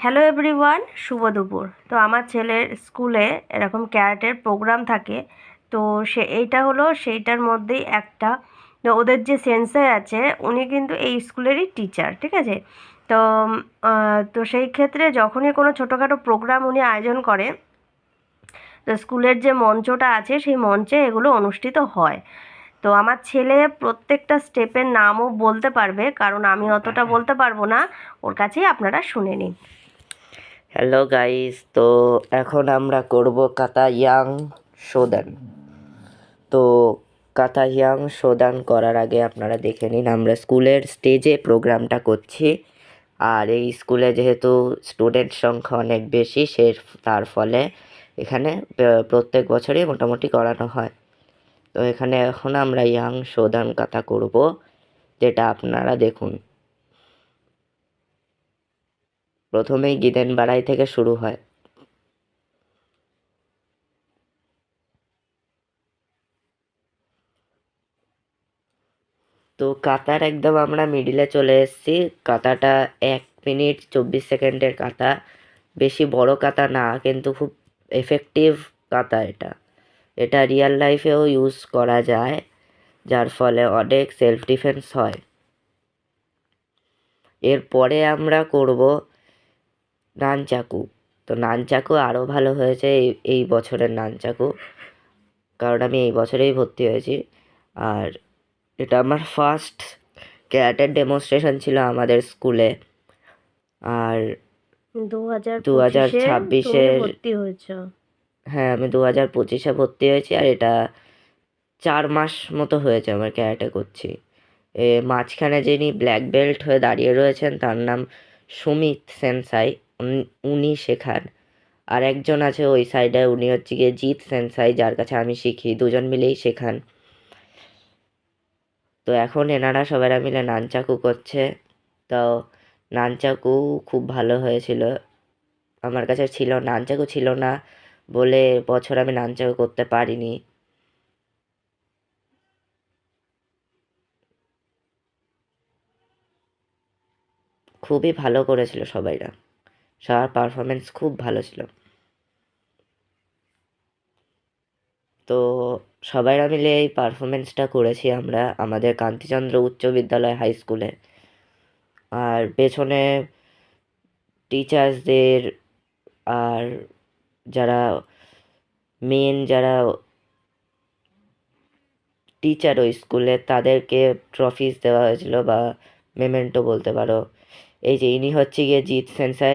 Hello everyone, শুভ দুপুর। তো আমার ছেলের স্কুলে এরকম ক্যারাটের প্রোগ্রাম থাকে। তো এইটা হলো সেইটার মধ্যেই একটা। তো ওদের যে সেন্সেই আছে উনি কিন্তু এই স্কুলেরই টিচার, ঠিক আছে। তো তো সেই ক্ষেত্রে যখনই কোনো ছোটোখাটো প্রোগ্রাম উনি আয়োজন করে, তো স্কুলের যে মঞ্চটা আছে সেই মঞ্চে এগুলো অনুষ্ঠিত হয়। তো আমার ছেলে প্রত্যেকটা স্টেপের নামও বলতে পারবে, কারণ আমি অতটা বলতে পারবো না। ওর কাছেই আপনারা শুনে নিন। হ্যালো গাইস, তো এখন আমরা করব কাতা ইয়াং শোদান। তো কাতা ইয়াং শোদান করার আগে আপনারা দেখে নিন, আমরা স্কুলের স্টেজে প্রোগ্রামটা করছি। আর এই স্কুলে যেহেতু স্টুডেন্ট সংখ্যা অনেক বেশি, তার ফলে এখানে প্রত্যেক বছরই মোটামুটি করানো হয়। তো এখানে এখন আমরা ইয়াং শোদান কাতা করব, যেটা আপনারা দেখুন। প্রথমেই গিদেন বাড়াই থেকে শুরু হয়। তো কাতার একদম আমরা মিডিলে চলে এসেছি। কাতাটা 1 মিনিট 24 সেকেন্ডের কাতা, বেশি বড় কাতা না, কিন্তু খুব এফেক্টিভ কাতা এটা। এটা রিয়েল লাইফেও ইউজ করা যায়, যার ফলে অনেক সেলফ ডিফেন্স হয়। এরপরে আমরা করব নানচাকু। তো নানচাকু আরও ভালো হয়েছে এই বছরের নানচাকু, কারণ আমি এই বছরেই ভর্তি হয়েছি। আর এটা আমার ফার্স্ট ক্যারাটের ডেমনস্ট্রেশন ছিল আমাদের স্কুলে। আর 2025-এ তুমি 2026-এর, ভর্তি হয়েছ? হ্যাঁ আমি 2025-এ ভর্তি হয়েছি। আর এটা 4 মাস মতো হয়েছে আমার ক্যারাটে করছি। মাঝখানে যিনি ব্ল্যাক বেল্ট হয়ে দাঁড়িয়ে রয়েছেন তার নাম সুমিত সেনসাই, উনি শেখান। আর একজন আছে ওই সাইডে, উনি হচ্ছে গিয়ে জিৎ সেনসাই, যার কাছে আমি শিখি। দুজন মিলেই শেখান। তো এখন এনারা সবাই মিলে নানচাকু করছে। তো নানচাকু খুব ভালো হয়েছিল। আমার কাছে নানচাকু ছিল না বলে বছর আমি নানচাকু করতে পারিনি। খুবই ভালো করেছিল সবাইরা, সবার পারফরমেন্স খুব ভালো ছিল। তো সবাইরা মিলে এই পারফরমেন্সটা করেছি আমরা আমাদের কান্তিচন্দ্র উচ্চ বিদ্যালয় হাই স্কুলে। আর পেছনে টিচার্সদের আর যারা যারা টিচার ওই স্কুলে, তাদেরকে ট্রফিস দেওয়া হয়েছিল, বা মেমেন্টো বলতে পারো। এই যে ইনি হচ্ছে গিয়ে জিৎ সেনসাই।